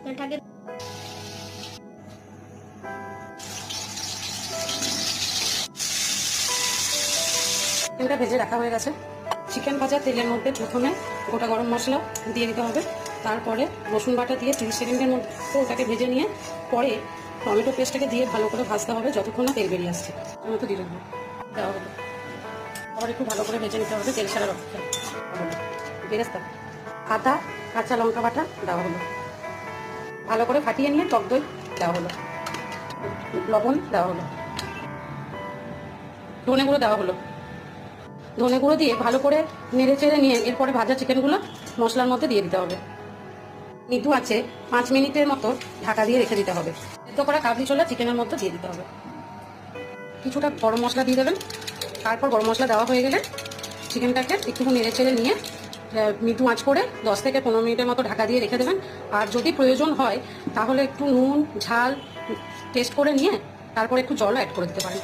তেলটাকে চিকেনটা ভেজে রাখা হয়ে গেছে। চিকেন ভাজা তেলের মধ্যে প্রথমে গোটা গরম মশলা দিয়ে দিতে হবে, তারপরে রসুন বাটা দিয়ে 30 সেকেন্ডের মধ্যে ওটাকে ভেজে নিয়ে পরে টমেটো পেস্টটাকে দিয়ে ভালো করে ভাজতে হবে যতক্ষণ না তেল বেরিয়ে আসছে। টমেটো দিয়ে দেওয়া হলো, আবার একটু ভালো করে ভেজে নিতে হবে তেল ছাড়া রক্ষা বেরেস্তা। আদা কাঁচা লঙ্কা বাটা দেওয়া হলো, ভালো করে ফাটিয়ে নিয়ে টক দই দেওয়া হলো, লবণ দেওয়া হলো, ধনে গুঁড়ো দেওয়া হলো। ধনে গুঁড়ো দিয়ে ভালো করে নেড়ে চেড়ে নিয়ে এরপরে ভাজা চিকেনগুলো মশলার মধ্যে দিয়ে দিতে হবে। মৃদু আছে 5 মিনিটের মতো ঢাকা দিয়ে রেখে দিতে হবে। সেদ্ধ করা কাবলি ছোলা চিকেনের মধ্যে দিয়ে দিতে হবে। কিছুটা গরম মশলা দিয়ে দেবেন। তারপর গরম মশলা দেওয়া হয়ে গেলে চিকেনটাকে একটু নেড়ে চেড়ে নিয়ে মৃদু আঁচ করে 10 থেকে 15 মিনিটের মতো ঢাকা দিয়ে রেখে দেবেন। আর যদি প্রয়োজন হয় তাহলে একটু নুন ঝাল টেস্ট করে নিয়ে তারপর একটু জলও অ্যাড করে দিতে পারেন।